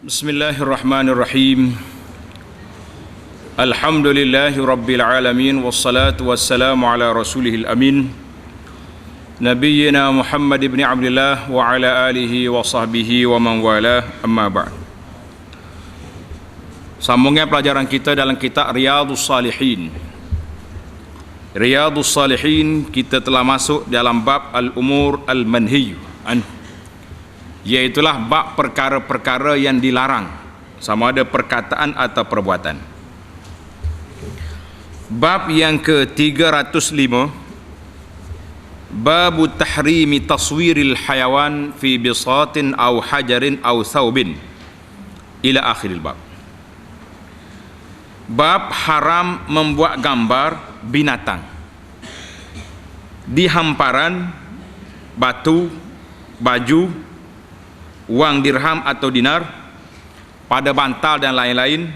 Bismillahirrahmanirrahim. Alhamdulillahi rabbil alamin, wassalatu wassalamu ala rasulihil amin, nabiyyina Muhammad ibn Abdullah wa ala alihi wa sahbihi wa man wala, amma ba'd. Sambungan pelajaran kita dalam kitab Riyadhus Salihin. Riyadhus Salihin, kita telah masuk dalam bab al-umur al-manhiyu anhu, iaitulah bab perkara-perkara yang dilarang, sama ada perkataan atau perbuatan. Bab yang ke-305, bab tahrimi taswiril hayawan fi bisatin aw hajarin aw thawbin ila akhiril bab. Bab haram membuat gambar binatang di hamparan, batu, baju, wang dirham atau dinar, pada bantal dan lain-lain.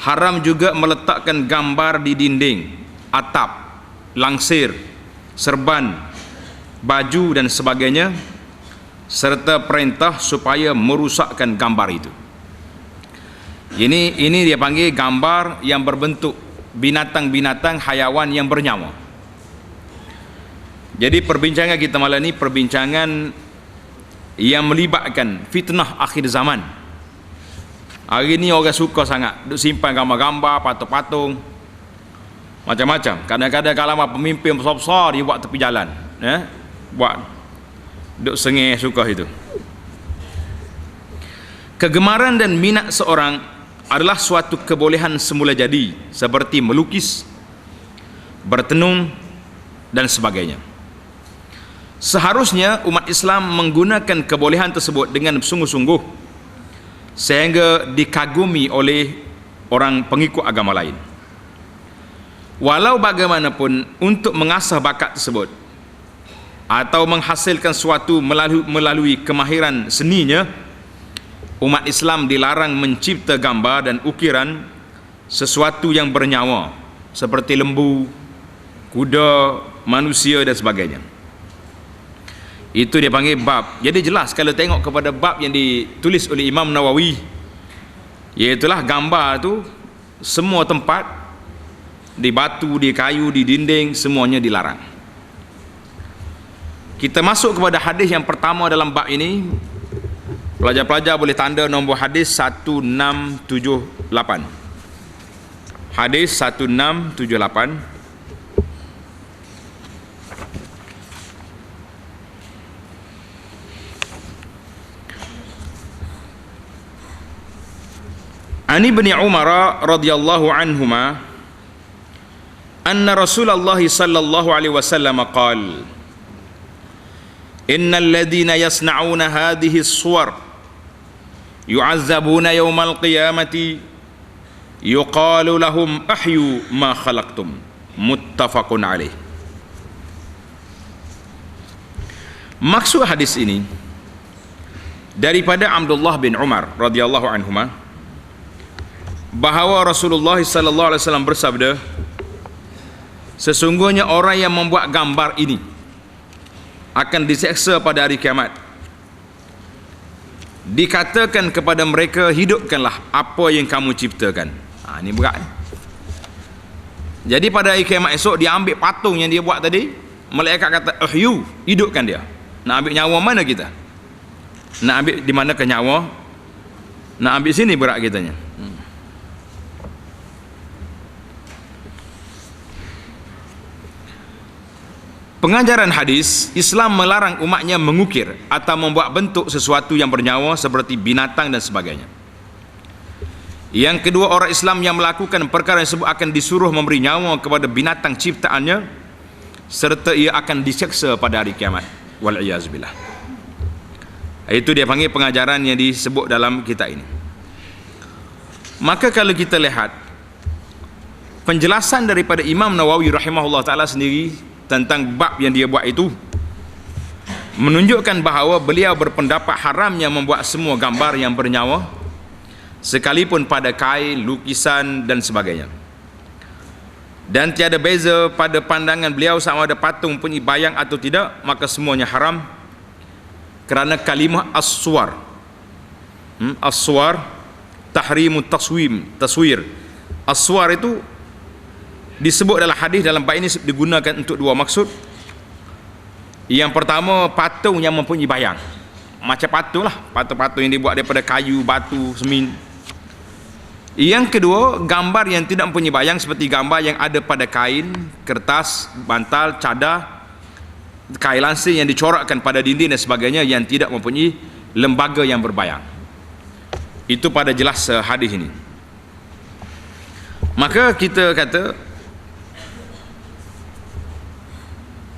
Haram juga meletakkan gambar di dinding, atap, langsir, serban, baju dan sebagainya, serta perintah supaya merusakkan gambar itu. Ini dia panggil gambar yang berbentuk binatang-binatang hayawan yang bernyawa. Jadi perbincangan kita malam ini perbincangan yang melibatkan fitnah akhir zaman. Hari ni orang suka sangat duk simpan gambar-gambar, patung-patung, macam-macam. Kadang-kadang kalau pemimpin besar-besar dia buat tepi jalan, buat duk sengih, suka itu. Kegemaran dan minat seorang adalah suatu kebolehan semula jadi, seperti melukis, bertenung dan sebagainya. Seharusnya umat Islam menggunakan kebolehan tersebut dengan sungguh-sungguh, sehingga dikagumi oleh orang pengikut agama lain. Walau bagaimanapun, untuk mengasah bakat tersebut atau menghasilkan sesuatu melalui kemahiran seninya, umat Islam dilarang mencipta gambar dan ukiran sesuatu yang bernyawa seperti lembu, kuda, manusia dan sebagainya. Itu dia panggil bab. Jadi jelas kalau tengok kepada bab yang ditulis oleh Imam Nawawi, iaitulah gambar tu semua tempat, di batu, di kayu, di dinding, semuanya dilarang. Kita masuk kepada hadis yang pertama dalam bab ini. Pelajar-pelajar boleh tanda nombor hadis 1678. Hadis 1678. Ani bin Umar radhiyallahu anhuma anna Rasulullah sallallahu alaihi wasallam qala innal ladhina yasna'una hadhihi as-suwar yu'azzabuna yawmal qiyamati yuqalu lahum ahyu ma khalaqtum, muttafaqun alaih. Maksud hadis ini daripada Abdullah bin Umar radhiyallahu anhuma, bahawa Rasulullah sallallahu alaihi wasallam bersabda, sesungguhnya orang yang membuat gambar ini akan diseksa pada hari kiamat. Dikatakan kepada mereka, hidupkanlah apa yang kamu ciptakan. Ini berat. Jadi pada hari kiamat esok, dia ambil patung yang dia buat tadi, malaikat kata ahyu, hidupkan dia. Nak ambil nyawa mana kita? Nak ambil di mana ke nyawa? Nak ambil sini berat kitanya. Pengajaran hadis, Islam melarang umatnya mengukir atau membuat bentuk sesuatu yang bernyawa seperti binatang dan sebagainya. Yang kedua, orang Islam yang melakukan perkara tersebut akan disuruh memberi nyawa kepada binatang ciptaannya, serta ia akan diseksa pada hari kiamat. Wal'iyazbillah. Itu dia panggil pengajaran yang disebut dalam kitab ini. Maka kalau kita lihat penjelasan daripada Imam Nawawi rahimahullah ta'ala sendiri tentang bab yang dia buat itu, menunjukkan bahawa beliau berpendapat haramnya membuat semua gambar yang bernyawa, sekalipun pada kain, lukisan dan sebagainya. Dan tiada beza pada pandangan beliau sama ada patung punya bayang atau tidak, maka semuanya haram, kerana kalimah as-suwar As-suwar, tahrimut taswir. As-suwar itu disebut dalam hadis dalam bab ini digunakan untuk dua maksud. Yang pertama, patung yang mempunyai bayang. Macam patung lah, patung-patung yang dibuat daripada kayu, batu, semen. Yang kedua, gambar yang tidak mempunyai bayang seperti gambar yang ada pada kain, kertas, bantal, cadar, kain lansir yang dicorakkan pada dinding dan sebagainya yang tidak mempunyai lembaga yang berbayang. Itu pada jelas hadis ini. Maka kita kata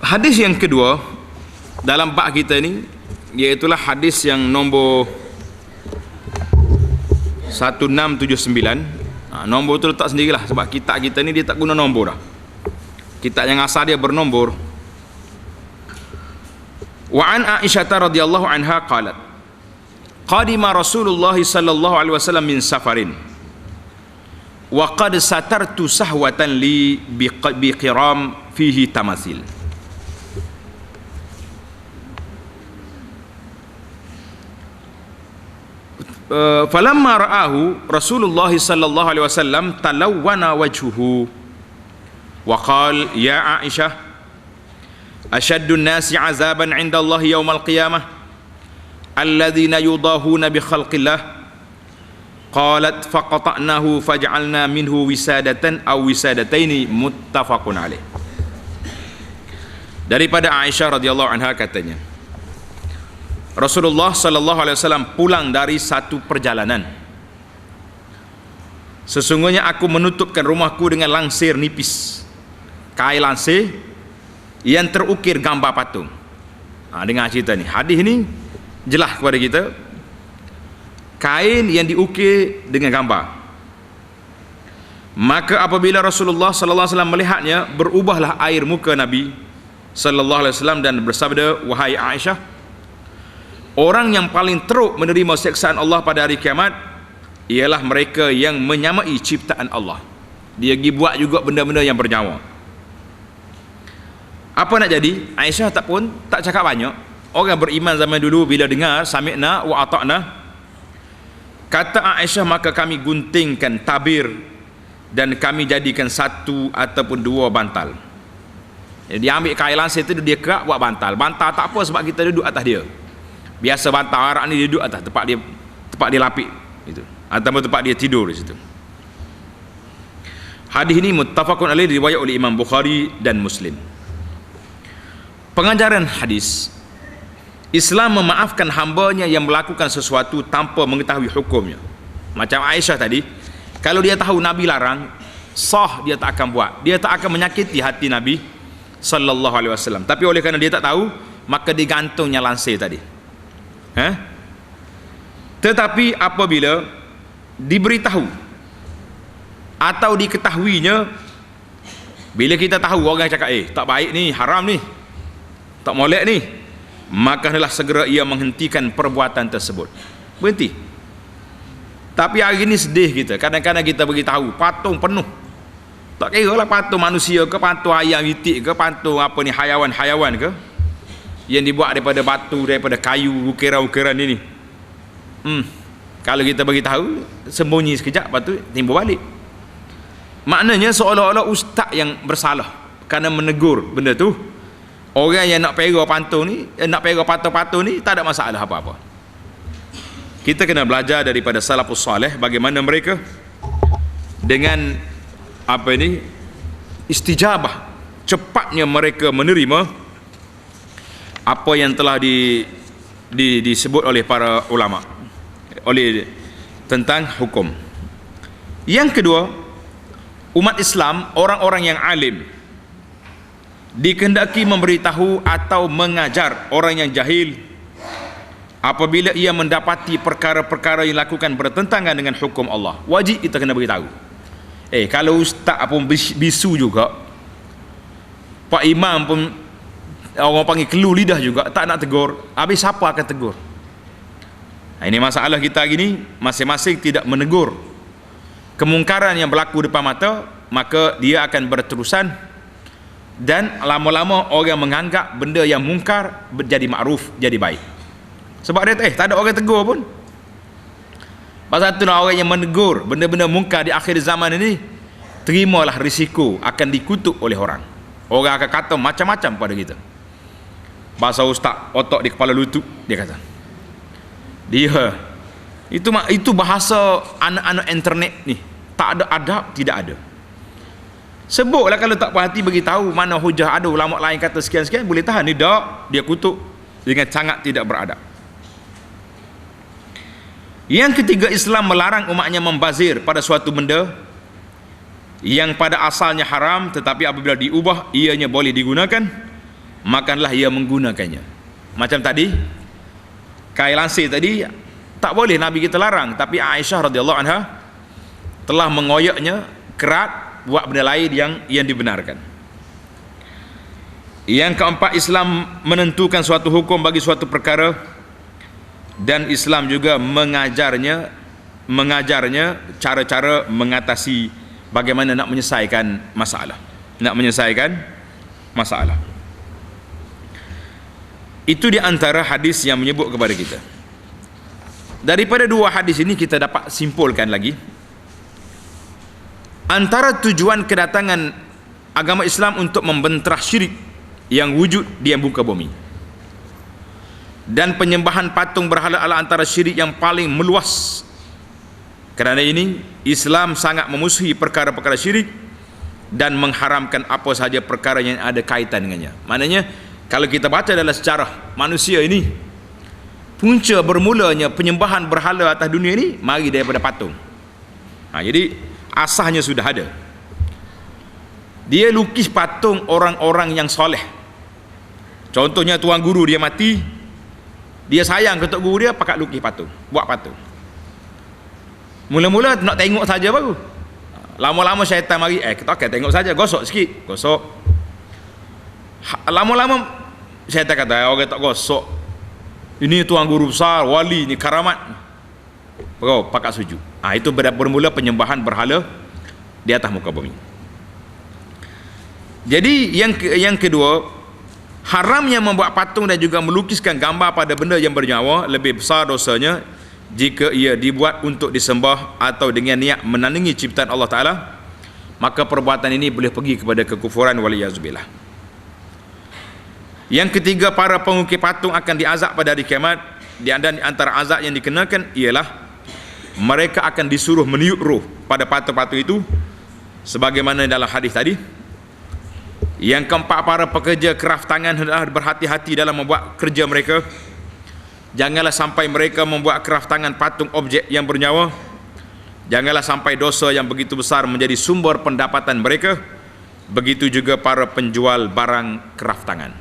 hadis yang kedua dalam bab kita ni, iaitulah hadis yang nombor 1679. Nombor tu letak sendirilah sebab kitab kita ni dia tak guna nombor dah. Kitab yang asal dia bernombor. Wa an Aisyah radhiyallahu anha qalat qadima Rasulullah sallallahu alaihi wasallam min safarin wa qad satartu sahwatan li biqiram fihi tamathil. Falamma ra'ahu Rasulullah sallallahu alaihi wasallam talawwana wajhuhu wa qala ya Aisyah ashaddu an-nasi 'azaban 'inda Allah yawm al-qiyamah alladhina yudahuna bi khalqillah qalat faqata'nahu faj'alna minhu wisadatan aw wisadataini muttafaqun alaih. Daripada Aisyah radhiyallahu anha katanya, Rasulullah sallallahu alaihi wasallam pulang dari satu perjalanan. Sesungguhnya aku menutupkan rumahku dengan lansir nipis, kain lansir yang terukir gambar patung. Dengar cerita ni. Hadis ni jelas kepada kita, kain yang diukir dengan gambar. Maka apabila Rasulullah sallallahu alaihi wasallam melihatnya, berubahlah air muka Nabi sallallahu alaihi wasallam dan bersabda, wahai Aisyah, orang yang paling teruk menerima siksaan Allah pada hari kiamat ialah mereka yang menyamai ciptaan Allah. Dia pergi buat juga benda-benda yang bernyawa. Apa nak jadi? Aisyah tak cakap banyak. Orang beriman zaman dulu bila dengar sami'na wa ata'na, kata Aisyah, maka kami guntingkan tabir dan kami jadikan satu ataupun dua bantal. Dia ambil kain lansir itu, dia kerak buat bantal. Bantal tak apa sebab kita duduk atas dia. Biasa bantal Arab ni dia duduk atas tempat dia lapik itu, ataupun tempat dia tidur di situ. Hadis ini muttafaqun alaih, diriwayat oleh Imam Bukhari dan Muslim. Pengajaran hadis, Islam memaafkan hambanya yang melakukan sesuatu tanpa mengetahui hukumnya. Macam Aisyah tadi, kalau dia tahu Nabi larang, sah dia tak akan buat. Dia tak akan menyakiti hati Nabi sallallahu alaihi wasallam. Tapi oleh kerana dia tak tahu, maka digantungnya lansir tadi. Tetapi apabila diberitahu atau diketahuinya, bila kita tahu orang cakap tak baik ni, haram ni, tak molek ni, maka hendaklah segera ia menghentikan perbuatan tersebut. Berhenti. Tapi hari ni sedih kita, kadang-kadang kita beritahu patung penuh, tak kira lah patung manusia ke, patung ayam itik ke, patung apa ni, hayawan-hayawan ke, yang dibuat daripada batu, daripada kayu, ukiran-ukiran ini. Kalau kita beritahu, sembunyi sekejap, lepas tu timbul balik. Maknanya seolah-olah ustaz yang bersalah kerana menegur benda tu. Orang yang nak pera patung ni, nak pera patung-patung ni, tak ada masalah apa-apa. Kita kena belajar daripada salafus salih bagaimana mereka dengan istijabah, cepatnya mereka menerima apa yang telah disebut oleh para ulama tentang hukum. Yang kedua, umat Islam, orang-orang yang alim, dikehendaki memberitahu atau mengajar orang yang jahil apabila ia mendapati perkara-perkara yang dilakukan bertentangan dengan hukum Allah. Wajib kita kena beritahu. Kalau ustaz pun bisu juga, pak imam pun orang panggil kelu lidah juga, tak nak tegur, habis siapa akan tegur? Ini masalah kita hari ni, masing-masing tidak menegur kemungkaran yang berlaku depan mata, maka dia akan berterusan, dan lama-lama orang menganggap benda yang mungkar menjadi makruf, jadi baik. Sebab dia tak ada orang tegur pun. Pasal tu orang yang menegur benda-benda mungkar di akhir zaman ini, terimalah risiko akan dikutuk oleh orang. Orang akan kata macam-macam pada kita. Bahasa ustaz otak di kepala lutut, dia kata. Dia itu bahasa anak-anak internet ni. Tak ada adab, tidak ada. Sebutlah kalau tak puas hati bagi tahu mana hujah, ada ulama lain kata sekian-sekian, boleh tahan. Ni tak, dia kutuk dengan sangat tidak beradab. Yang ketiga, Islam melarang umatnya membazir pada suatu benda yang pada asalnya haram, tetapi apabila diubah ianya boleh digunakan, makanlah ia menggunakannya. Macam tadi kain lansir tadi, tak boleh Nabi kita larang, tapi Aisyah radhiyallahu anha telah mengoyaknya kerat buat benda lain yang dibenarkan. Yang keempat, Islam menentukan suatu hukum bagi suatu perkara, dan Islam juga mengajarnya cara-cara mengatasi bagaimana nak menyelesaikan masalah. Itu di antara hadis yang menyebut kepada kita. Daripada dua hadis ini kita dapat simpulkan lagi, antara tujuan kedatangan agama Islam untuk membenterah syirik yang wujud di muka bumi dan penyembahan patung berhala adalah antara syirik yang paling meluas. Kerana ini Islam sangat memusuhi perkara-perkara syirik dan mengharamkan apa sahaja perkara yang ada kaitan dengannya. Maknanya kalau kita baca dalam sejarah manusia ini, punca bermulanya penyembahan berhala atas dunia ini mari daripada patung. Jadi asasnya sudah ada. Dia lukis patung orang-orang yang soleh. Contohnya tuan guru dia mati, dia sayang ketuk guru dia, pakat lukis patung, buat patung. Mula-mula nak tengok saja baru. Lama-lama syaitan mari, kita akan tengok saja, gosok sikit, gosok. Lama-lama syaitan kata, orang tak gosok. Ini tuan guru besar, wali, ni karamat. Bro, pakat sujud. Itu bermula penyembahan berhala di atas muka bumi. Jadi yang kedua, haramnya membuat patung dan juga melukiskan gambar pada benda yang bernyawa lebih besar dosanya jika ia dibuat untuk disembah atau dengan niat menandingi ciptaan Allah Ta'ala, maka perbuatan ini boleh pergi kepada kekufuran waliyazubillah. Yang ketiga, para pengukir patung akan diazab pada hari kiamat. Di antara azab yang dikenakan ialah mereka akan disuruh meniup roh pada patung-patung itu sebagaimana dalam hadis tadi. Yang keempat, para pekerja kraft tangan hendaklah berhati-hati dalam membuat kerja mereka. Janganlah sampai mereka membuat kraft tangan patung objek yang bernyawa. Janganlah sampai dosa yang begitu besar menjadi sumber pendapatan mereka. Begitu juga para penjual barang kraft tangan.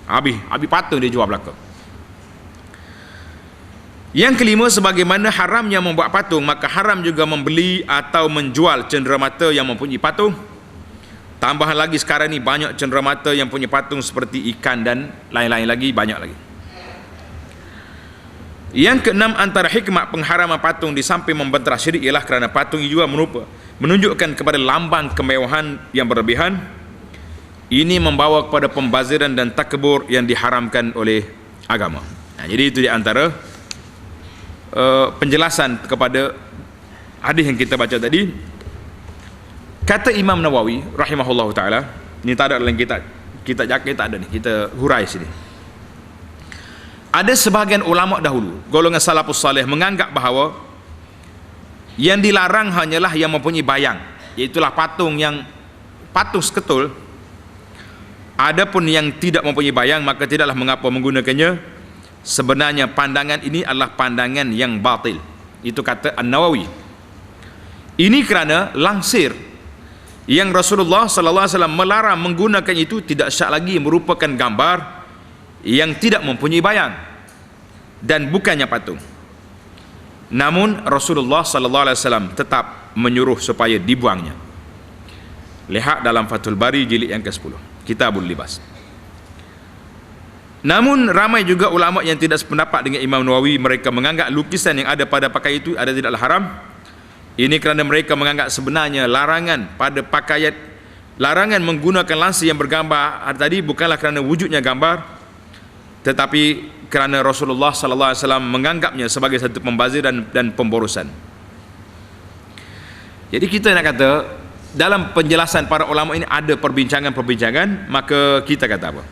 Habis patung dia jual belaka. Yang kelima, sebagaimana haramnya membuat patung, maka haram juga membeli atau menjual cenderamata yang mempunyai patung. Tambahan lagi sekarang ni banyak cenderamata yang punya patung seperti ikan dan lain-lain lagi, banyak lagi. Yang keenam, antara hikmat pengharaman patung di samping membenterah syirik ialah kerana patung juga menunjukkan kepada lambang kemewahan yang berlebihan. Ini membawa kepada pembaziran dan takabur yang diharamkan oleh agama. Jadi itu di antara penjelasan kepada hadis yang kita baca tadi. Kata Imam Nawawi rahimahullahu ta'ala, ini tak ada dalam kita jaket, tak ada ni, kita hurai sini. Ada sebahagian ulama dahulu, golongan salafus salih, menganggap bahawa yang dilarang hanyalah yang mempunyai bayang, iaitulah patung seketul. Adapun yang tidak mempunyai bayang, maka tidaklah mengapa menggunakannya. Sebenarnya pandangan ini adalah pandangan yang batil. Itu kata An-Nawawi. Ini kerana langsir yang Rasulullah sallallahu alaihi wasallam melarang menggunakan itu tidak syak lagi merupakan gambar yang tidak mempunyai bayang dan bukannya patung. Namun Rasulullah sallallahu alaihi wasallam tetap menyuruh supaya dibuangnya. Lihat dalam Fathul Bari jilid yang ke-10, Kitabul Libas. Namun ramai juga ulama yang tidak sependapat dengan Imam Nawawi. Mereka menganggap lukisan yang ada pada pakaian itu ada tidaklah haram. Ini kerana mereka menganggap sebenarnya larangan pada pakaian, larangan menggunakan lansir yang bergambar tadi bukanlah kerana wujudnya gambar, tetapi kerana Rasulullah sallallahu alaihi wasallam menganggapnya sebagai satu pembazir dan pemborosan. Jadi kita nak kata dalam penjelasan para ulama ini ada perbincangan-perbincangan, maka kita kata apa?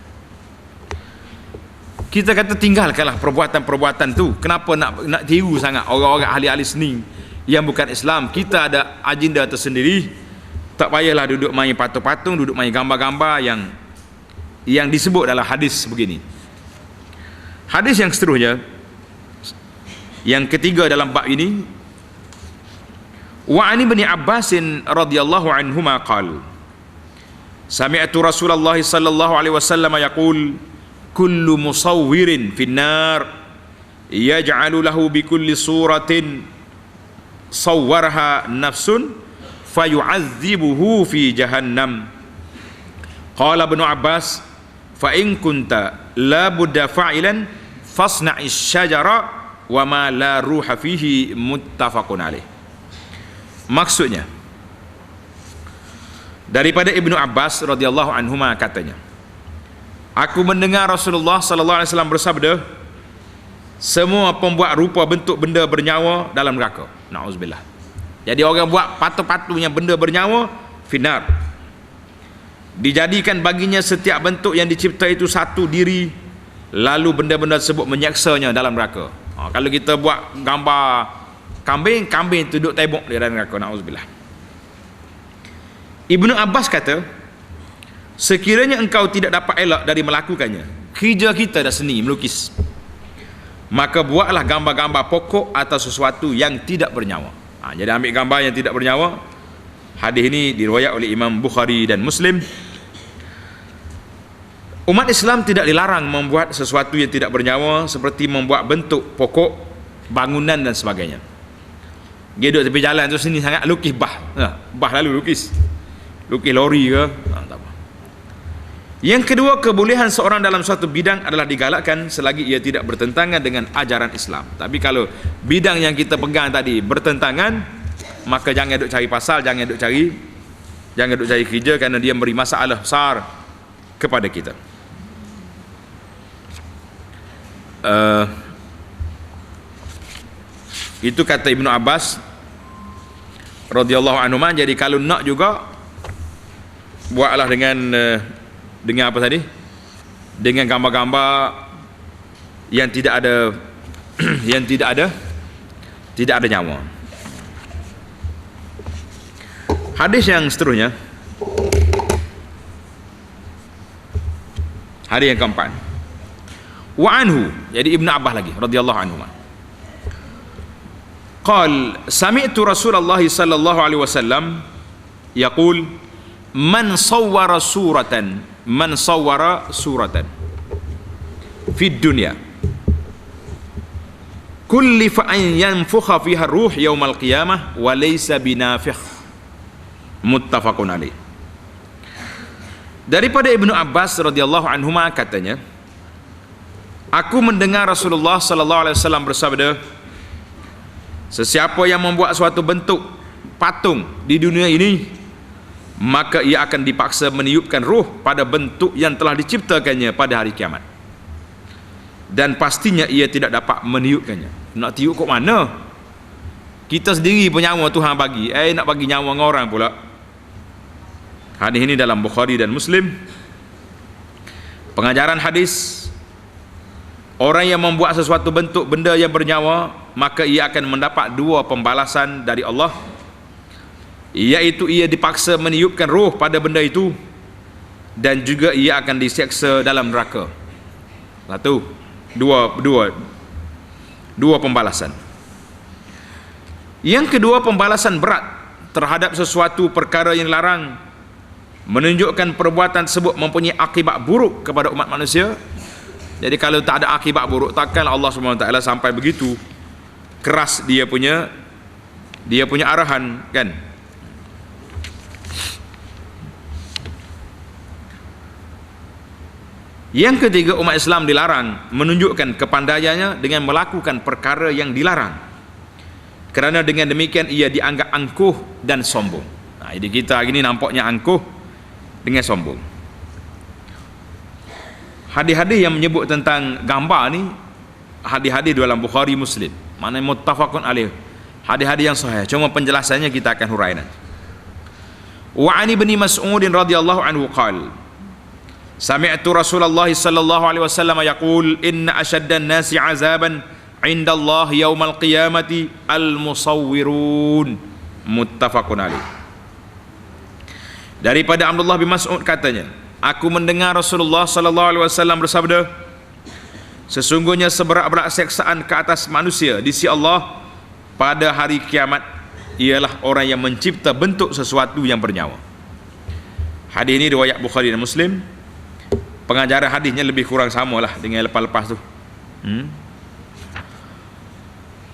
Kita kata tinggalkanlah perbuatan-perbuatan tu. Kenapa nak tiru sangat orang-orang ahli-ahli seni yang bukan Islam? Kita ada agenda tersendiri. Tak payahlah duduk main patung-patung, duduk main gambar-gambar yang disebut dalam hadis begini. Hadis yang seterusnya, yang ketiga dalam bab ini, wa ani bin Abbas radhiyallahu anhuma qala sami'tu Rasulullah sallallahu alaihi wasallam yaqul kullu musawwirin fin nar yaj'alu lahu bi kulli suratin sawwarha nafsun fayu'adzibuhu fi jahannam. Qala Ibnu Abbas fa in kunta la budda fa'ilan fasna'is syajara wa ma la ruha fihi muttafaqun alaih. Maksudnya daripada Ibnu Abbas radhiyallahu anhuma katanya, aku mendengar Rasulullah sallallahu alaihi wasallam bersabda, semua pembuat rupa bentuk benda bernyawa dalam neraka. Nauzubillah. Jadi orang buat patung-patungnya benda bernyawa, finar. Dijadikan baginya setiap bentuk yang dicipta itu satu diri, lalu benda-benda tersebut menyaksanya dalam neraka. Kalau kita buat gambar kambing tu duduk tembok di dalam neraka. Nauzubillah. Ibnu Abbas kata, sekiranya engkau tidak dapat elak dari melakukannya, kerja kita dah seni melukis, maka buatlah gambar-gambar pokok atau sesuatu yang tidak bernyawa. Jadi ambil gambar yang tidak bernyawa. Hadis ini diriwayat oleh Imam Bukhari dan Muslim. Umat Islam tidak dilarang membuat sesuatu yang tidak bernyawa, seperti membuat bentuk pokok, bangunan dan sebagainya. Dia duduk tepi jalan tu sini sangat lukis bah lalu lukis lori ke, tak apa. Yang kedua, kebolehan seorang dalam suatu bidang adalah digalakkan selagi ia tidak bertentangan dengan ajaran Islam. Tapi kalau bidang yang kita pegang tadi bertentangan, maka jangan duk cari pasal, jangan duk cari kerja, kerana dia beri masalah besar kepada kita. Itu kata Ibnu Abbas radhiyallahu anhu. Jadi kalau nak juga buatlah dengan apa tadi? Dengan gambar-gambar yang tidak ada tidak ada nyawa. Hadis yang seterusnya, hadis yang keempat. Wa anhu, jadi Ibnu Abbas lagi radhiyallahu anhu. Qal sami'tu Rasulullah sallallahu alaihi wasallam yaqul man sawwara suratan fid dunya kullifa an yanfukha fiha ruh yaumal qiyamah wa laysa binafikh. Muttafaqun alaih. Daripada Ibnu Abbas radhiyallahu anhuma katanya, aku mendengar Rasulullah sallallahu alaihi wasallam bersabda, sesiapa yang membuat suatu bentuk patung di dunia ini, maka ia akan dipaksa meniupkan ruh pada bentuk yang telah diciptakannya pada hari kiamat, dan pastinya ia tidak dapat meniupkannya. Nak tiup kok mana? Kita sendiri pun nyawa Tuhan bagi, nak bagi nyawa dengan orang pula. Hadis ini dalam Bukhari dan Muslim. Pengajaran hadis, orang yang membuat sesuatu bentuk benda yang bernyawa, maka ia akan mendapat dua pembalasan dari Allah, iaitu ia dipaksa meniupkan roh pada benda itu, dan juga ia akan diseksa dalam neraka. Satu, dua pembalasan. Yang kedua, pembalasan berat terhadap sesuatu perkara yang dilarang, menunjukkan perbuatan tersebut mempunyai akibat buruk kepada umat manusia. Jadi kalau tak ada akibat buruk, takkan Allah SWT sampai begitu keras dia punya arahan, kan? Yang ketiga, umat Islam dilarang menunjukkan kepandaiannya dengan melakukan perkara yang dilarang, kerana dengan demikian ia dianggap angkuh dan sombong. Jadi kita hari ini nampaknya angkuh dengan sombong. Hadis-hadis yang menyebut tentang gambar ni hadis-hadis dalam Bukhari Muslim, maknanya muttafaqun alaih, hadis-hadis yang sahih. Cuma penjelasannya kita akan hurai nanti. Wa ani ibn Mas'ud radhiyallahu anhu qala sami'tu Rasulullah sallallahu alaihi wasallam yaqul inna ashaddan nasi 'azaban 'inda Allah yaumal qiyamati al-musawwirun, muttafaqun alaih. Daripada Abdullah bin Mas'ud katanya, aku mendengar Rasulullah sallallahu alaihi wasallam bersabda, sesungguhnya seberat-berat seksaan ke atas manusia di sisi Allah pada hari kiamat ialah orang yang mencipta bentuk sesuatu yang bernyawa. Hadis ini riwayat Bukhari dan Muslim. Pengajaran hadisnya lebih kurang samalah dengan lepas-lepas tu.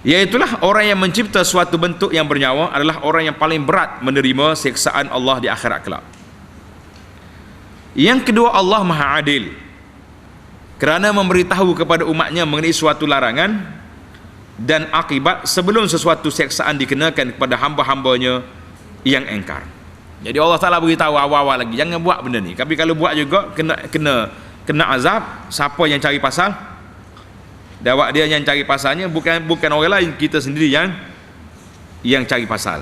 Iaitulah orang yang mencipta suatu bentuk yang bernyawa adalah orang yang paling berat menerima siksaan Allah di akhirat kelak. Yang kedua, Allah Maha Adil kerana memberitahu kepada umatnya mengenai suatu larangan dan akibat sebelum sesuatu siksaan dikenakan kepada hamba-hambanya yang engkar. Jadi Allah Ta'ala beritahu awal-awal lagi, jangan buat benda ni. Tapi kalau buat juga kena azab. Siapa yang cari pasal? Dawak dia yang cari pasalnya, bukan orang lain, kita sendiri yang cari pasal.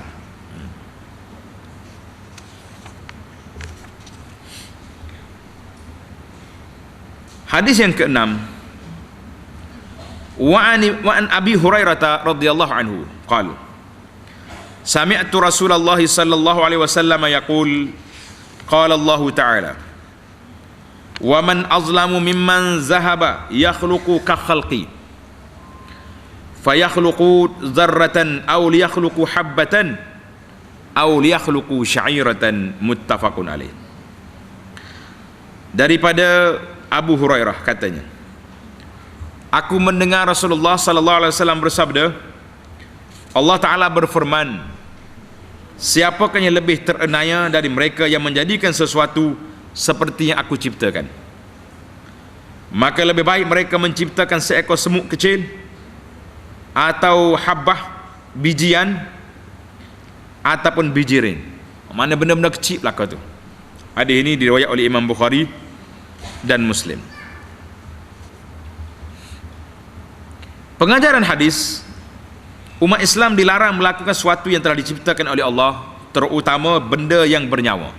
Hadis yang keenam, wa an Abi Hurairah radhiyallahu anhu qala sami'tu Rasulullah sallallahu alaihi wasallam yaqul qala Allah ta'ala wa man azlamu mimman zahaba yakhluqu ka khalqi fayakhluqu dzarratan aw liyakhluqu habbatan aw liyakhluqu sya'iratan, muttafaqun alaih. Daripada Abu Hurairah katanya, aku mendengar Rasulullah sallallahu alaihi wasallam bersabda, Allah Ta'ala berfirman, siapakah yang lebih terenaya dari mereka yang menjadikan sesuatu seperti yang aku ciptakan? Maka lebih baik mereka menciptakan seekor semut kecil atau habbah, bijian, ataupun bijirin. Mana benda-benda kecil belaka tu. Hadis ini diriwayat oleh Imam Bukhari dan Muslim. Pengajaran hadis, umat Islam dilarang melakukan sesuatu yang telah diciptakan oleh Allah, terutama benda yang bernyawa.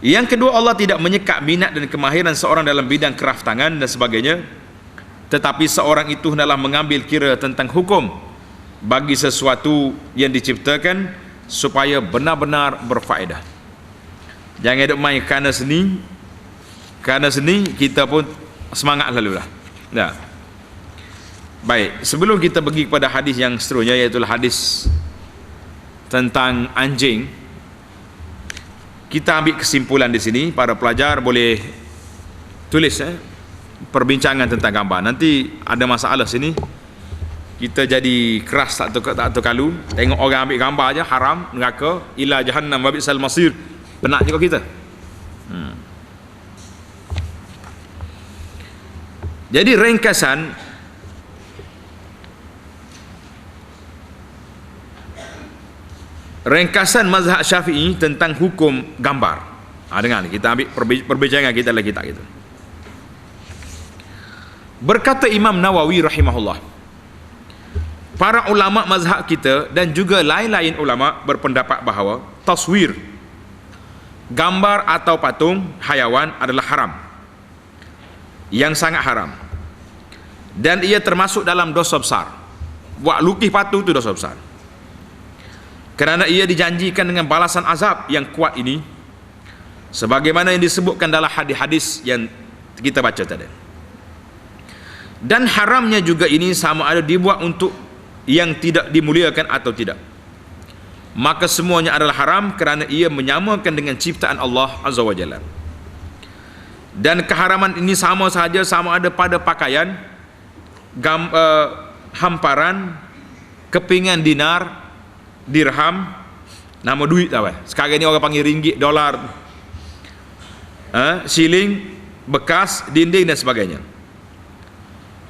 Yang kedua, Allah tidak menyekat minat dan kemahiran seorang dalam bidang kraft tangan dan sebagainya, tetapi seorang itu hendaklah mengambil kira tentang hukum bagi sesuatu yang diciptakan supaya benar-benar berfaedah. Jangan duk main kerana seni kita pun semangat lalulah. Nah, baik, sebelum kita pergi kepada hadis yang seterusnya, iaitu hadis tentang anjing, kita ambil kesimpulan di sini. Para pelajar boleh tulis perbincangan tentang gambar. Nanti ada masalah sini, kita jadi keras tak tu kalu, tengok orang ambil gambar aja haram, neraka, ila jahannam wa bi'sal masir. Penat juga kita. Jadi ringkasan mazhab Syafi'i tentang hukum gambar. Dengar, kita ambil perbincangan kita lagi tak gitu. Berkata Imam Nawawi rahimahullah, para ulama mazhab kita dan juga lain-lain ulama berpendapat bahawa taswir, gambar atau patung hayawan adalah haram, yang sangat haram, dan ia termasuk dalam dosa besar. Buat lukis patung itu dosa besar, kerana ia dijanjikan dengan balasan azab yang kuat ini, sebagaimana yang disebutkan dalam hadis-hadis yang kita baca tadi. Dan haramnya juga ini sama ada dibuat untuk yang tidak dimuliakan atau tidak, maka semuanya adalah haram kerana ia menyamakan dengan ciptaan Allah Azza wa Jalla. Dan keharaman ini sama sahaja, sama ada pada pakaian, hamparan, kepingan dinar, dirham, nama duit tahu. Sekarang ni orang panggil ringgit, dolar, siling, bekas, dinding dan sebagainya.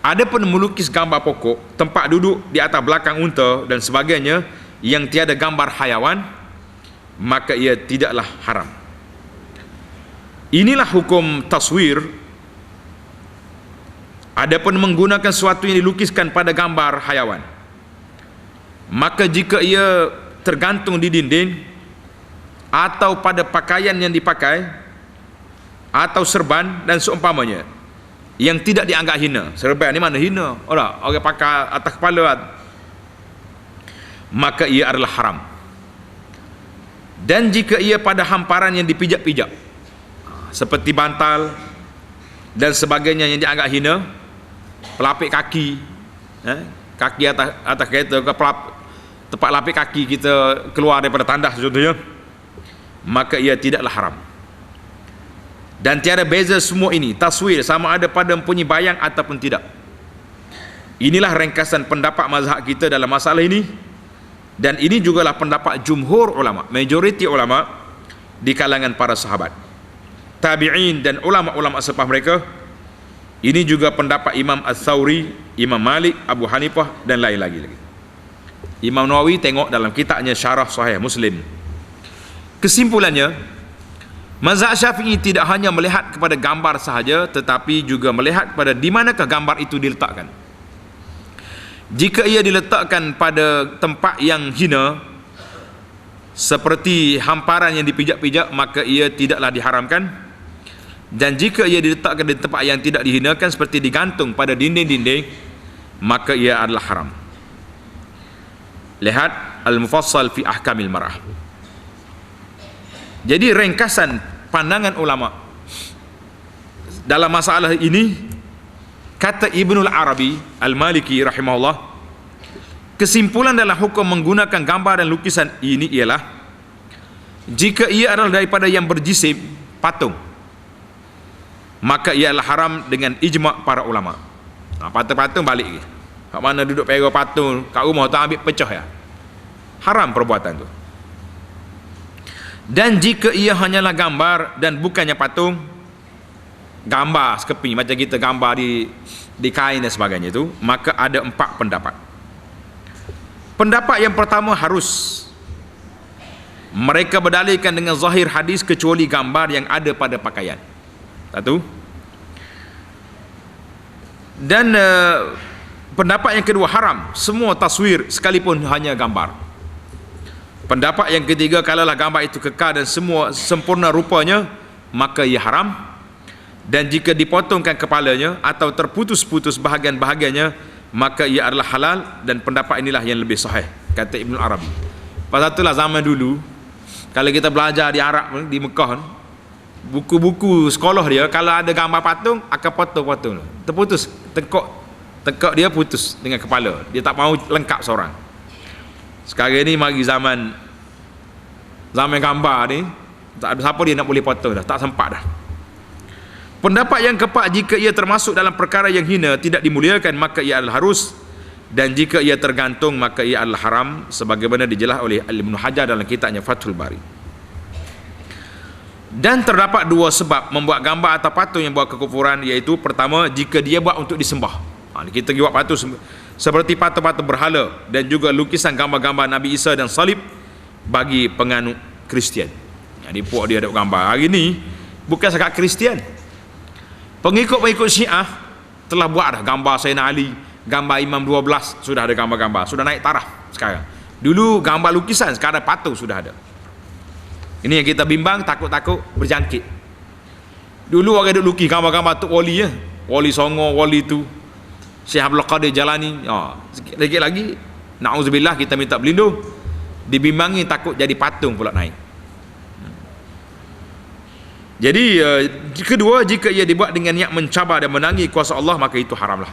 Adapun melukis gambar pokok, tempat duduk di atas belakang unta dan sebagainya yang tiada gambar hayawan, maka ia tidaklah haram. Inilah hukum taswir Adapun menggunakan sesuatu yang dilukiskan pada gambar hayawan, maka jika ia tergantung di dinding atau pada pakaian yang dipakai atau serban dan seumpamanya yang tidak dianggap hina. Serban ni mana hina? Orang pakai atas kepala, maka ia adalah haram. Dan jika ia pada hamparan yang dipijak-pijak seperti bantal dan sebagainya yang dianggap hina, pelapik kaki, kaki atas kereta ke tempat lapik kaki kita keluar daripada tandas contohnya, maka ia tidaklah haram. Dan tiada beza semua ini taswir sama ada pada mempunyai bayang ataupun tidak. Inilah ringkasan pendapat mazhab kita dalam masalah ini, dan ini jugalah pendapat jumhur ulama, majoriti ulama di kalangan para sahabat, tabi'in dan ulama-ulama selepas mereka. Ini juga pendapat Imam Ats-Tsauri, Imam Malik, Abu Hanifah dan lain lagi. Imam Nawawi tengok dalam kitabnya Syarah Sahih Muslim. Kesimpulannya, mazhab Syafi'i tidak hanya melihat kepada gambar sahaja, tetapi juga melihat kepada di manakah gambar itu diletakkan. Jika ia diletakkan pada tempat yang hina seperti hamparan yang dipijak-pijak, maka ia tidaklah diharamkan. Dan jika ia diletakkan di tempat yang tidak dihinakan seperti digantung pada dinding-dinding, maka ia adalah haram. Lihat Al-Mufassal fi Ahkamil Mar'ah. Jadi ringkasan pandangan ulama dalam masalah ini, kata Ibnul Arabi Al-Maliki rahimahullah, kesimpulan dalam hukum menggunakan gambar dan lukisan ini ialah jika ia adalah daripada yang berjisim, patung, maka ia adalah haram dengan ijma' para ulama. Patung-patung balik lagi, kat mana duduk pera patung kat rumah tu ambil pecah ya, haram perbuatan tu. Dan jika ia hanyalah gambar dan bukannya patung, gambar sekeping macam kita gambar di kain dan sebagainya itu, maka ada 4 pendapat. Pendapat yang pertama, harus. Mereka berdalilkan dengan zahir hadis kecuali gambar yang ada pada pakaian. Satu. Dan pendapat yang kedua, haram semua taswir sekalipun hanya gambar. Pendapat yang ketiga, kalaulah gambar itu kekal dan semua sempurna rupanya, maka ia haram. Dan jika dipotongkan kepalanya atau terputus-putus bahagian-bahagiannya, maka ia adalah halal. Dan pendapat inilah yang lebih sahih, kata Ibn Arabi. Pasal itulah zaman dulu kalau kita belajar di Arab, di Mekah, buku-buku sekolah dia kalau ada gambar patung akan potong-potong, terputus, tekak dia putus dengan kepala, dia tak mau lengkap seorang. Sekarang ni mari zaman gambar ni, tak ada siapa dia nak boleh potong dah, tak sempat dah. Pendapat yang keempat, jika ia termasuk dalam perkara yang hina tidak dimuliakan, maka ia adalah harus. Dan jika ia tergantung, maka ia adalah haram, sebagaimana dijelaskan oleh Ibnu Hajar dalam kitabnya Fathul Bari. Dan terdapat 2 sebab membuat gambar atau patung yang buat kekufuran, iaitu pertama, jika dia buat untuk disembah. Kita buat patung seperti patung-patung berhala, dan juga lukisan gambar-gambar Nabi Isa dan salib bagi penganut Kristian. Jadi puak dia ada gambar. Hari ni bukan sekat Kristian, pengikut-pengikut Syiah telah buat dah gambar Sayyidina Ali, gambar Imam 12, sudah ada gambar-gambar, sudah naik taraf sekarang. Dulu gambar lukisan, sekarang patung sudah ada. Ini yang kita bimbang, takut-takut berjangkit. Dulu orang duk lukis gambar-gambar Tok Wali ya, Wali Songo, Wali tu Syekh Abdul Qadir Jalani. Sikit lagi na'udzubillah, kita minta berlindung, dibimbangi takut jadi patung pula naik. Jadi kedua, jika ia dibuat dengan niat mencabar dan menangis kuasa Allah, maka itu haramlah.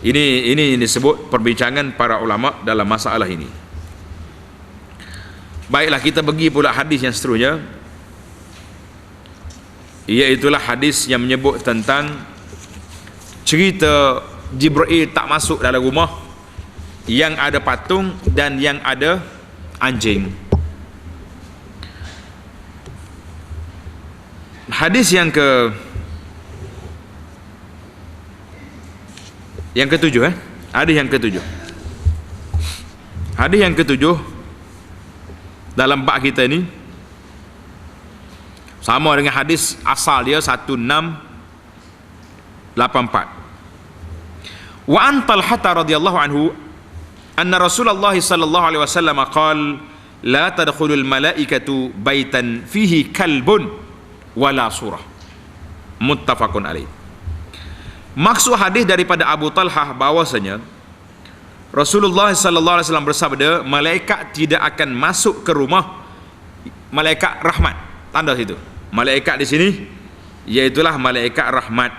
Ini disebut perbincangan para ulama dalam masalah ini. Baiklah, kita pergi pula hadis yang seterusnya, iaitulah hadis yang menyebut tentang cerita Jibril tak masuk dalam rumah yang ada patung dan yang ada anjing. Hadis yang ketujuh, hadis yang ketujuh. Hadis yang ketujuh dalam bab kita ini sama dengan hadis asal dia 1665. 84. Wa an Talhah radhiyallahu anhu anna Rasulullah sallallahu alaihi wasallam qala la tadkhulul malaikatu baitan fihi kalbun wala surah. Muttafaqun alaih. Maksud hadis daripada Abu Talhah bahwasanya Rasulullah sallallahu alaihi wasallam bersabda, malaikat tidak akan masuk ke rumah malaikat rahmat. Tanda situ. Malaikat di sini iaitulah malaikat rahmat.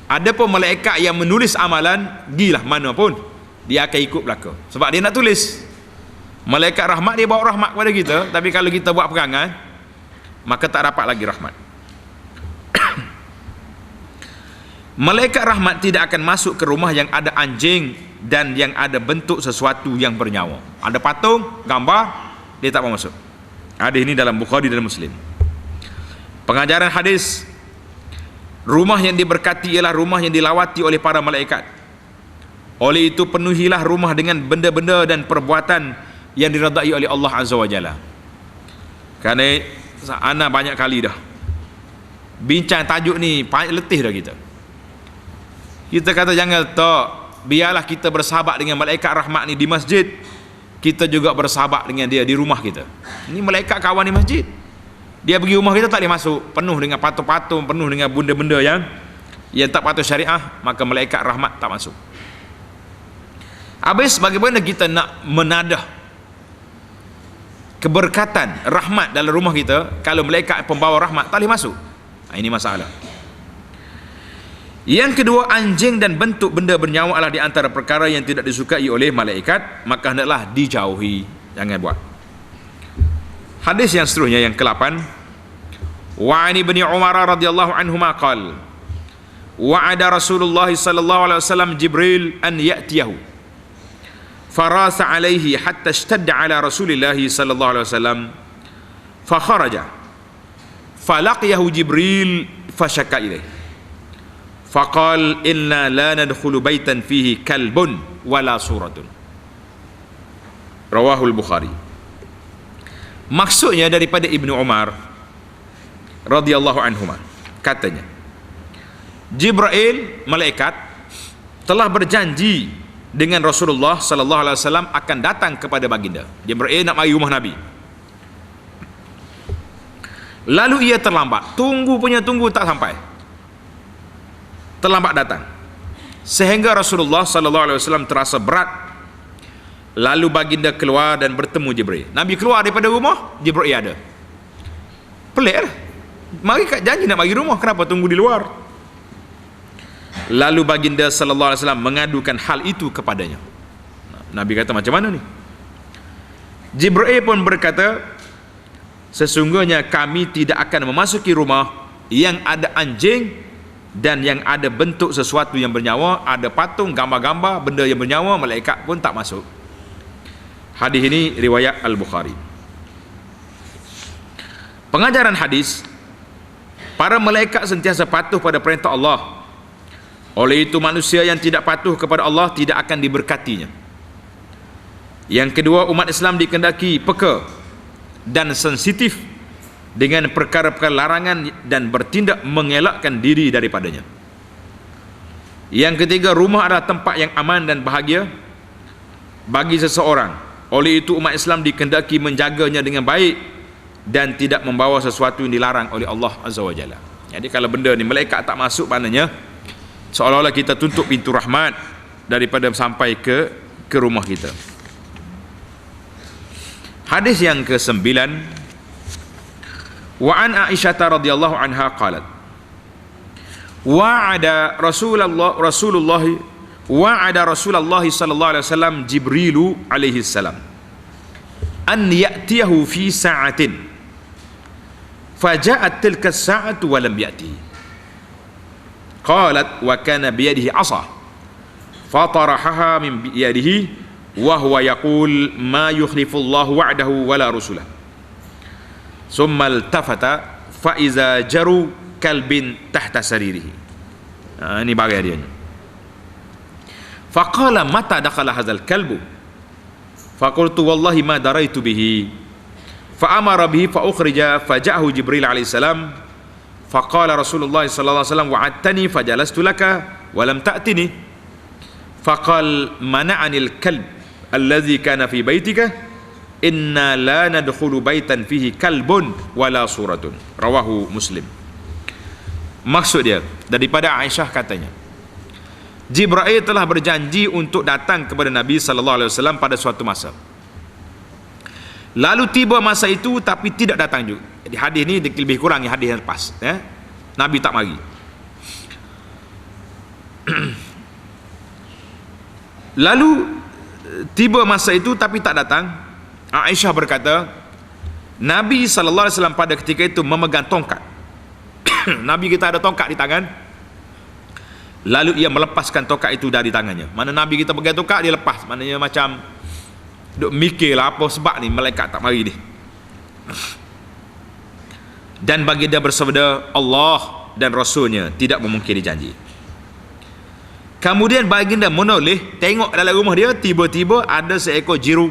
Adapun malaikat yang menulis amalan, gilah mana pun dia akan ikut belaka. Sebab dia nak tulis. Malaikat rahmat dia bawa rahmat kepada kita, tapi kalau kita buat perangai, maka tak dapat lagi rahmat. Malaikat rahmat tidak akan masuk ke rumah yang ada anjing dan yang ada bentuk sesuatu yang bernyawa. Ada patung, gambar, dia tak mau masuk. Hadis ini dalam Bukhari dan Muslim. Pengajaran hadis, rumah yang diberkati ialah rumah yang dilawati oleh para malaikat. Oleh itu penuhilah rumah dengan benda-benda dan perbuatan yang diredai oleh Allah Azza wa Jalla. Kerana ana banyak kali dah bincang tajuk ni, letih dah kita. Kita kata jangan tak, biarlah kita bersahabat dengan malaikat rahmat ni di masjid, kita juga bersahabat dengan dia di rumah kita. Ini malaikat kawan di masjid, dia pergi rumah kita tak boleh masuk, penuh dengan patung-patung, penuh dengan benda-benda yang tak patut syariah, maka malaikat rahmat tak masuk. Habis bagaimana kita nak menadah keberkatan rahmat dalam rumah kita kalau malaikat pembawa rahmat tak boleh masuk? Ini masalah. Yang kedua, anjing dan bentuk benda bernyawa adalah di antara perkara yang tidak disukai oleh malaikat, maka hendaklah dijauhi, jangan buat. Hadis yang seterusnya yang ke-8, wa ani bin Umar radhiyallahu anhuma qala wa'ada Rasulullah sallallahu alaihi wasallam Jibril an ya'tiyahu farasa alaihi hatta ishtadda ala Rasulillah sallallahu alaihi wasallam fa kharaja falaqiyahu Jibril fashaka ilaihi faqal inna la nadkhulu baitan fihi kalbun wala suratun. Rawahul Bukhari. Maksudnya daripada Ibnu Umar radhiyallahu anhuma, katanya Jibril malaikat telah berjanji dengan Rasulullah sallallahu alaihi wasallam akan datang kepada baginda. Jibril nak mari rumah Nabi. Lalu ia terlambat, tunggu tak sampai. Terlambat datang sehingga Rasulullah sallallahu alaihi wasallam terasa berat. Lalu baginda keluar dan bertemu Jibril. Nabi keluar daripada rumah, Jibril ada. Pelik lah, mari kat janji nak bagi rumah, kenapa tunggu di luar? Lalu baginda sallallahu alaihi wasallam mengadukan hal itu kepadanya. Nabi kata, macam mana ni? Jibril pun berkata, sesungguhnya kami tidak akan memasuki rumah yang ada anjing dan yang ada bentuk sesuatu yang bernyawa, ada patung, gambar-gambar, benda yang bernyawa, malaikat pun tak masuk. Hadis ini riwayat Al-Bukhari. Pengajaran hadis, para malaikat sentiasa patuh pada perintah Allah. Oleh itu manusia yang tidak patuh kepada Allah tidak akan diberkatinya. Yang kedua, umat Islam dikehendaki peka dan sensitif dengan perkara-perkara larangan dan bertindak mengelakkan diri daripadanya. Yang ketiga, rumah adalah tempat yang aman dan bahagia bagi seseorang. Oleh itu umat Islam dikehendaki menjaganya dengan baik dan tidak membawa sesuatu yang dilarang oleh Allah Azza wa Jalla. Jadi kalau benda ni malaikat tak masuk, maknanya seolah-olah kita tutup pintu rahmat daripada sampai ke rumah kita. Hadis yang ke-9, wa an Aisyah radhiyallahu anha qalat wa'ada Rasulullah sallallahu alaihi wasallam Jibrilu alaihi salam an ya'tiyahu fi sa'atin faja'at tilka as-sa'atu wa lam ya'ti. Qalat wa kana bi yadihi 'asa fatarahaha min yadihi wa huwa yaqul ma yukhlifu Allahu wa'dahu wa la rusulah. Summa altafata fa iza jaru kalbin tahta saririhi. Ini bagian dia. Faqala mata dakhala hadzal kalbu? Faqultu wallahi ma daraitu bihi. Fa amara bihi fa ukhrija fa ja'ahu Jibril alaihi salam Faqala Rasulullah sallallahu alaihi wasallam wa'adtani fajalastu laka wa lam ta'tini. Faqal mana'anil kalb alladhi kana fi baitika inna la nadkhulu baitan fihi kalbun wala suratun. Rawahu Muslim. Maksud dia, daripada Aisyah katanya, Jibril telah berjanji untuk datang kepada Nabi sallallahu alaihi wasallam pada suatu masa. Lalu tiba masa itu tapi tidak datang juga. Di hadis ni lebih kurang hadis yang lepas, ya. Nabi tak mari. Lalu tiba masa itu tapi tak datang. Aisyah berkata, Nabi sallallahu alaihi wasallam pada ketika itu memegang tongkat. Nabi kita ada tongkat di tangan. Lalu ia melepaskan tongkat itu dari tangannya. Mana Nabi kita pegang tongkat, dia lepas. Maknanya macam duk mikirlah apa sebab ni malaikat tak mari dia. Dan baginda bersabda, Allah dan Rasulnya tidak memungkiri janji. Kemudian baginda menoleh, tengok dalam rumah dia, tiba-tiba ada seekor jeru.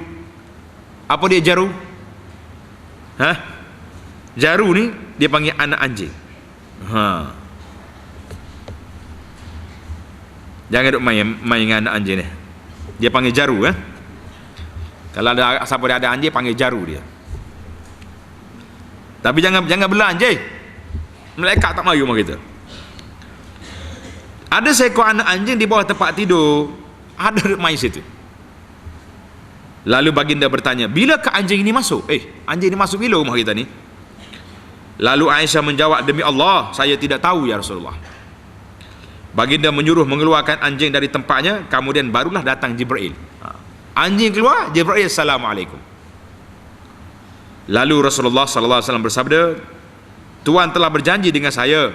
Apa dia jeru? Jeru ni dia panggil anak anjing. Jangan duk main dengan anak anjing ni. Dia panggil jeru. Kalau ada siapa dia ada anjing, panggil jeru dia. Tapi jangan bela anjing. Malaikat tak mari rumah kita. Ada seekor anak anjing di bawah tempat tidur. Ada main situ. Lalu baginda bertanya, bila ke anjing ini masuk? Anjing ini masuk bila rumah kita ni? Lalu Aisyah menjawab, demi Allah, saya tidak tahu ya Rasulullah. Baginda menyuruh mengeluarkan anjing dari tempatnya, kemudian barulah datang Jibril. Anjing keluar, Jibril, Assalamualaikum. Lalu Rasulullah sallallahu alaihi wasallam bersabda, Tuhan telah berjanji dengan saya,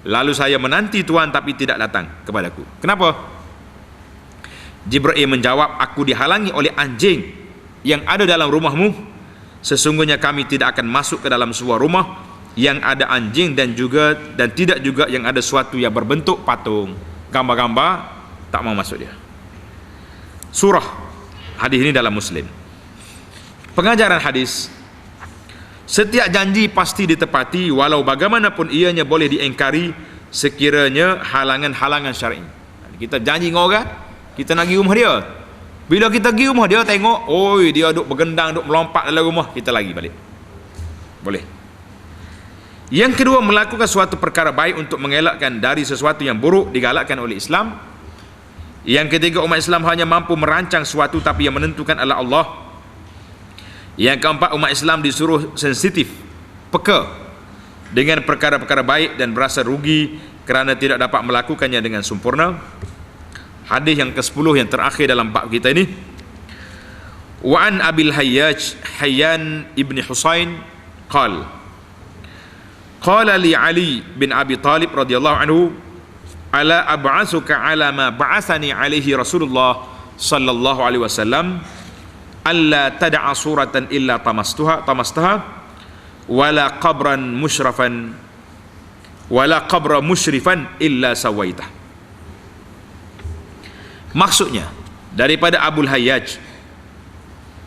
lalu saya menanti Tuhan tapi tidak datang kepadaku. Kenapa? Jibril menjawab, aku dihalangi oleh anjing yang ada dalam rumahmu. Sesungguhnya kami tidak akan masuk ke dalam sebuah rumah yang ada anjing dan tidak juga yang ada sesuatu yang berbentuk patung, gambar-gambar, tak mau masuk dia. Surah hadis ini dalam Muslim. Pengajaran hadis, setiap janji pasti ditepati walau bagaimanapun ianya boleh diingkari sekiranya halangan-halangan syar'i. Kita janji dengan orang, kita nak pergi rumah dia. Bila kita pergi rumah dia, tengok, oi dia duk bergendang, duk melompat dalam rumah, kita lagi balik. Boleh. Yang kedua, melakukan suatu perkara baik untuk mengelakkan dari sesuatu yang buruk digalakkan oleh Islam. Yang ketiga, umat Islam hanya mampu merancang sesuatu tapi yang menentukan adalah Allah. Yang keempat, umat Islam disuruh sensitif, peka dengan perkara-perkara baik dan berasa rugi kerana tidak dapat melakukannya dengan sempurna. Hadis yang ke-10 yang terakhir dalam bab kita ini. Wa an Abil Hayyaj Hayyan ibn Husain qala li Ali bin Abi Talib radhiyallahu anhu, ala ab'asuka ala ma ba'athani alaihi Rasulullah sallallahu alaihi wasallam, alla tad'a suratan illa tamastaha wala qabra musyrifan illa sawaitah. Maksudnya daripada Abul Hayyaj,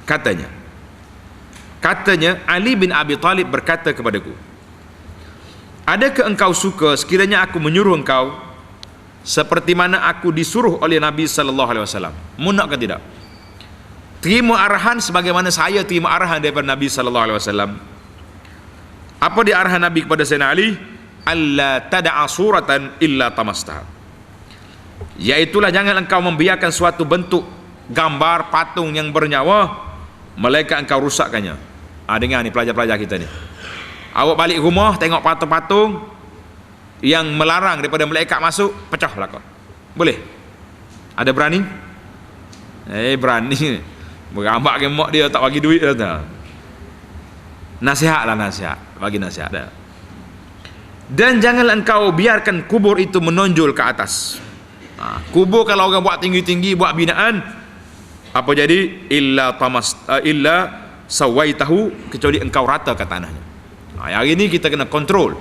katanya Ali bin Abi Talib berkata kepadaku, adakah engkau suka sekiranya aku menyuruh engkau seperti mana aku disuruh oleh Nabi sallallahu alaihi wasallam? Mu nak ke tidak? Terima arahan sebagaimana saya terima arahan daripada Nabi sallallahu alaihi wasallam. Apa dia arahan Nabi kepada Sayyidina Ali? Alla tad'a suratan illa tamastaha. Iaitulah jangan engkau membiarkan suatu bentuk gambar patung yang bernyawa melainkan engkau rusakkannya. Dengar ni pelajar-pelajar kita ni. Awak balik rumah tengok patung-patung yang melarang daripada malaikat masuk, pecah belakang. Boleh? Ada berani? Berani. Berambak ke mak dia tak bagi duit dia. Nasihat, bagi nasihat dah. Dan janganlah engkau biarkan kubur itu menonjol ke atas. Kubur kalau orang buat tinggi-tinggi, buat binaan, apa jadi? Illa sawaitahu, kecuali engkau rata ke tanahnya. Hari ini kita kena kontrol,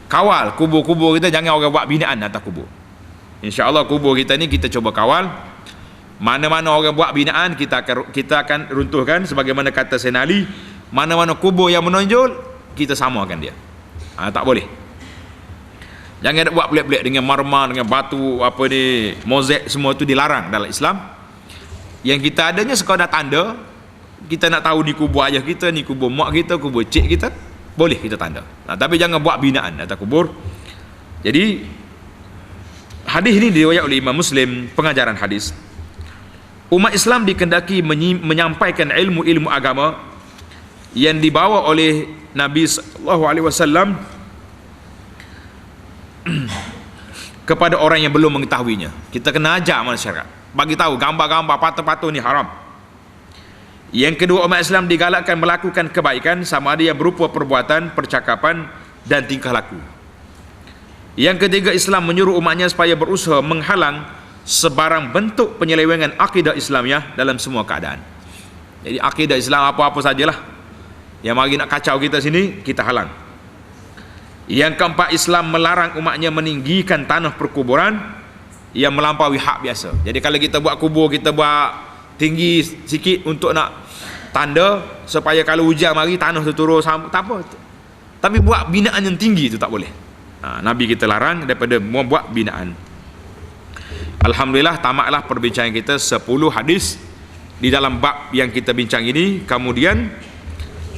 kawal kubur-kubur kita, jangan orang buat binaan atas kubur. InsyaAllah kubur kita ni kita cuba kawal. Mana-mana orang buat binaan, kita akan runtuhkan sebagaimana kata Sayyidina Ali. Mana-mana kubur yang menonjol, kita samakan dia. Tak boleh. Jangan buat pelik-pelik dengan marmer, dengan batu, apa ni, mozaik, semua tu dilarang dalam Islam. Yang kita adanya sekadar tanda, kita nak tahu ni kubur ayah kita, ni kubur mak kita, kubur cik kita, boleh kita tanda. Tapi jangan buat binaan atas kubur. Jadi hadis ini diriwayat oleh Imam Muslim, pengajaran hadis. Umat Islam dikehendaki menyampaikan ilmu-ilmu agama yang dibawa oleh Nabi sallallahu alaihi wasallam kepada orang yang belum mengetahuinya. Kita kena ajar masyarakat, bagi tahu gambar-gambar patung-patung ni haram. Yang kedua, umat Islam digalakkan melakukan kebaikan, sama ada yang berupa perbuatan, percakapan dan tingkah laku. Yang ketiga, Islam menyuruh umatnya supaya berusaha menghalang sebarang bentuk penyelewengan akidah Islamiah dalam semua keadaan. Jadi akidah Islam apa-apa sajalah yang mari nak kacau kita sini, kita halang. Yang keempat, Islam melarang umatnya meninggikan tanah perkuburan yang melampaui hak biasa. Jadi kalau kita buat kubur, kita buat tinggi sikit untuk nak tanda supaya kalau hujan mari tanah tu turun, tak apa. Tapi buat binaan yang tinggi tu tak boleh. Nabi kita larang daripada membuat binaan. Alhamdulillah, tamatlah perbincangan kita 10 hadis di dalam bab yang kita bincang ini. Kemudian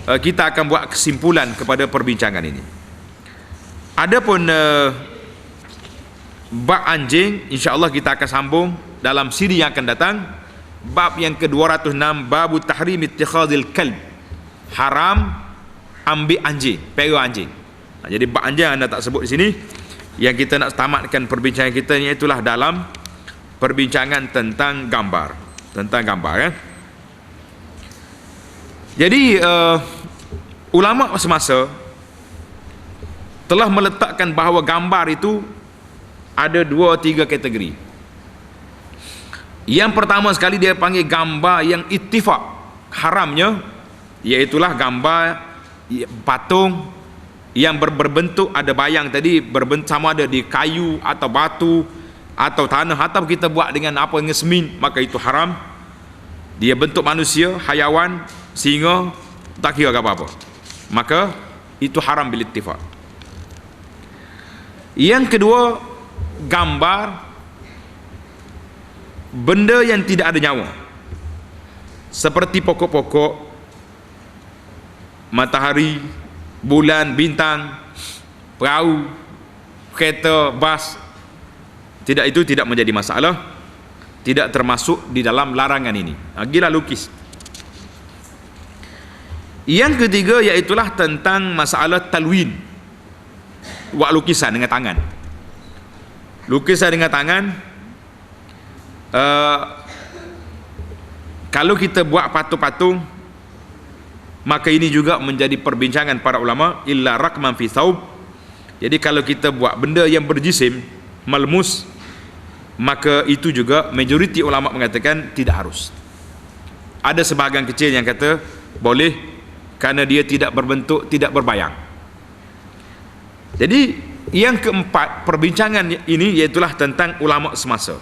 kita akan buat kesimpulan kepada perbincangan ini. Adapun bab anjing, insya-Allah kita akan sambung dalam siri yang akan datang. Bab yang ke-206, bab tahrim ittikhadil kalb, haram ambil anjing, pera anjing. Jadi bab anjing anda tak sebut di sini. Yang kita nak tamatkan perbincangan kita ni itulah dalam perbincangan tentang gambar, ya. Jadi ulama semasa telah meletakkan bahawa gambar itu ada 2-3 kategori. Yang pertama sekali dia panggil gambar yang ittifaq haramnya, iaitulah gambar patung yang berbentuk ada bayang tadi, berbentuk sama ada di kayu atau batu atau tanah, atau kita buat dengan apa, dengan semen, maka itu haram. Dia bentuk manusia, hayawan, singa, tak kira apa-apa, maka itu haram bil ittifaq. Yang kedua, gambar benda yang tidak ada nyawa, seperti pokok-pokok, matahari, bulan, bintang, perahu, kereta, bas. Tidak, itu tidak menjadi masalah, tidak termasuk di dalam larangan ini. Lagilah lukis. Yang ketiga iaitulah tentang masalah talwin, buat lukisan dengan tangan. Lukisan dengan tangan, kalau kita buat patung-patung, maka ini juga menjadi perbincangan para ulama, illa rakman fi thawb. Jadi kalau kita buat benda yang berjisim, malmus, maka itu juga majoriti ulama mengatakan tidak harus. Ada sebahagian kecil yang kata boleh, kerana dia tidak berbentuk, tidak berbayang. Jadi yang keempat perbincangan ini iaitulah tentang ulama semasa.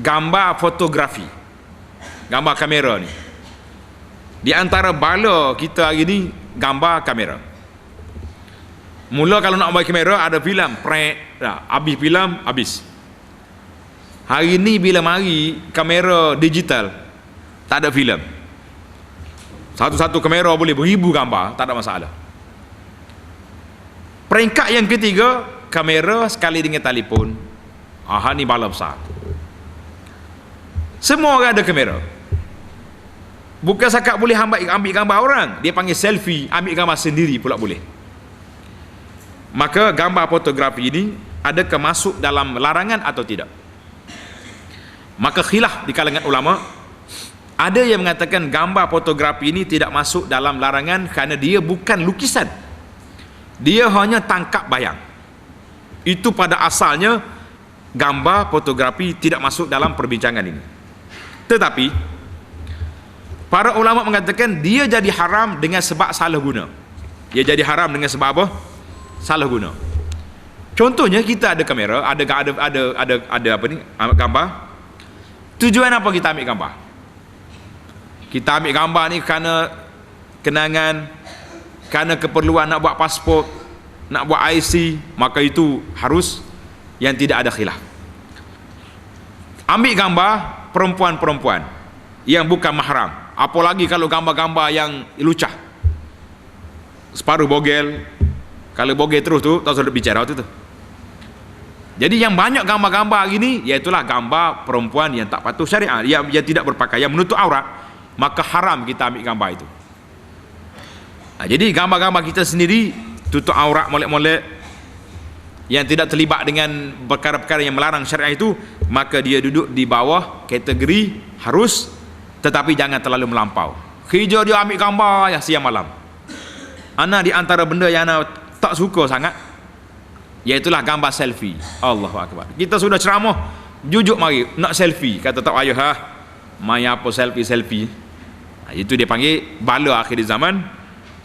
Gambar fotografi, gambar kamera ni, di antara bala kita hari ni gambar kamera. Mula kalau nak buat kamera ada filem, habis filem habis. Hari ni bila mari kamera digital, tak ada filem. Satu-satu kamera boleh beribu gambar, tak ada masalah. Peringkat yang ketiga, kamera sekali dengan telefon. Ni bala besar. Semua orang ada kamera. Bukan sakat boleh ambil gambar orang, dia panggil selfie, ambil gambar sendiri pula boleh. Maka gambar fotografi ini adakah masuk dalam larangan atau tidak? Maka khilaf di kalangan ulama. Ada yang mengatakan gambar fotografi ini tidak masuk dalam larangan kerana dia bukan lukisan, dia hanya tangkap bayang. Itu pada asalnya gambar fotografi tidak masuk dalam perbincangan ini. Tetapi para ulama mengatakan dia jadi haram dengan sebab salah guna. Dia jadi haram dengan sebab apa? Salah guna. Contohnya kita ada kamera, ada apa ni, gambar. Tujuan apa kita ambil gambar? Kita ambil gambar ni kerana kenangan, kerana keperluan nak buat pasport, nak buat IC, maka itu harus yang tidak ada khilaf. Ambil gambar perempuan-perempuan yang bukan mahram, apalagi kalau gambar-gambar yang lucah, separuh bogel, kalau bogel terus tu tak usah bicara tu. Jadi yang banyak gambar-gambar gini, iaitulah gambar perempuan yang tak patuh syariat, yang tidak berpakaian, menutup aurat, maka haram kita ambil gambar itu. Jadi gambar-gambar kita sendiri tutup aurat, molek-molek, yang tidak terlibat dengan perkara-perkara yang melarang syariat itu, maka dia duduk di bawah kategori harus, tetapi jangan terlalu melampau. Kerja dia ambil gambar yang siang malam. Ana di antara benda yang ana tak suka sangat, iaitulah gambar selfie. Allahu Akbar. Kita sudah ceramah, jujur mari nak selfie, kata tak payah ha. Mai apa selfie. Itu dia panggil bala akhir zaman.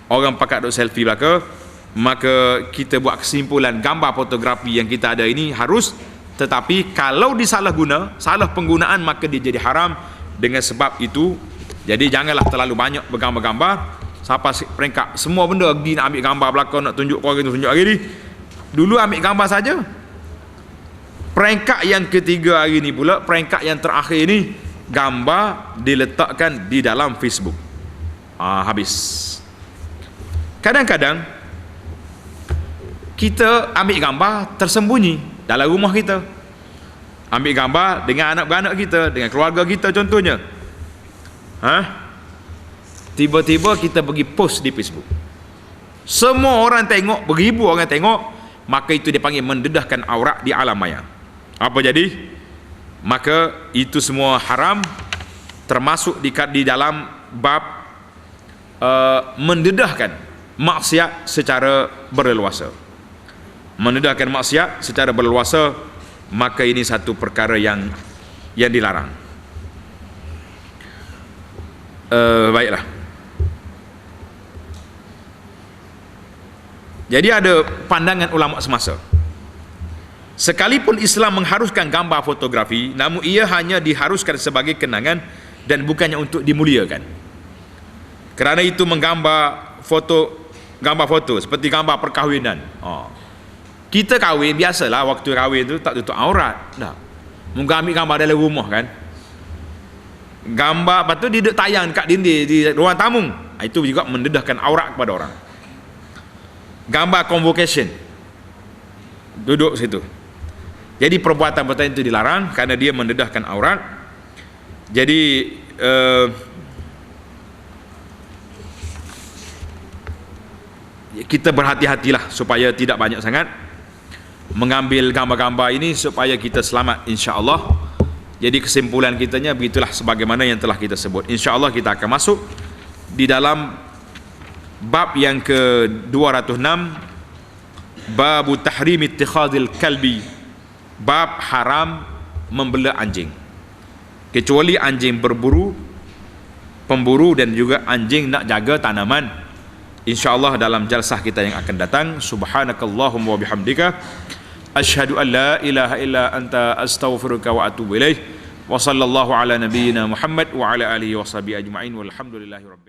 Orang pakat duk selfie belaka. Maka kita buat kesimpulan, gambar fotografi yang kita ada ini harus, tetapi kalau disalahguna, salah penggunaan, maka dia jadi haram. Dengan sebab itu, jadi janganlah terlalu banyak bergambar-gambar. Siapa peringkat semua benda pergi nak ambil gambar belakang, nak tunjuk orang itu, tunjuk hari ni. Dulu ambil gambar saja. Peringkat yang ketiga hari ni pula, peringkat yang terakhir ni, gambar diletakkan di dalam Facebook. Habis. Kadang-kadang kita ambil gambar tersembunyi dalam rumah kita, ambil gambar dengan anak-beranak kita, dengan keluarga kita contohnya. Tiba-tiba kita pergi post di Facebook, semua orang tengok, beribu orang tengok, maka itu dipanggil mendedahkan aurat di alam maya. Apa jadi? Maka itu semua haram, termasuk di dalam bab mendedahkan maksiat secara berleluasa. Mendedahkan maksiat secara berleluasa, maka ini satu perkara yang dilarang. Baiklah. Jadi ada pandangan ulama semasa, sekalipun Islam mengharuskan gambar fotografi, namun ia hanya diharuskan sebagai kenangan dan bukannya untuk dimuliakan. Kerana itu gambar foto seperti gambar perkahwinan. Kita kahwin biasalah, waktu kahwin tu tak tutup aurat dah. Mungkin ambil gambar dalam rumah kan, gambar, lepas tu dia duduk tayang kat dinding di ruang tamu. Itu juga mendedahkan aurat kepada orang. Gambar convocation, duduk situ. Jadi perbuatan-perbuatan itu dilarang kerana dia mendedahkan aurat. Jadi kita berhati-hatilah supaya tidak banyak sangat mengambil gambar-gambar ini, supaya kita selamat insya-Allah. Jadi kesimpulan kitanya begitulah, sebagaimana yang telah kita sebut. Insya-Allah kita akan masuk di dalam bab yang ke-206, bab tahrim ittikhadil kalbi, bab haram membela anjing, kecuali anjing berburu, pemburu, dan juga anjing nak jaga tanaman. InsyaAllah dalam jalsah kita yang akan datang. Subhanakallahumma wa bihamdika, asyhadu an la ilaha illa anta, astaghfiruka wa atubu ilaih. Wa sallallahu ala nabiyyina Muhammad wa ala alihi wa sahbihi ajma'in, walhamdulillahi rabbil alamin.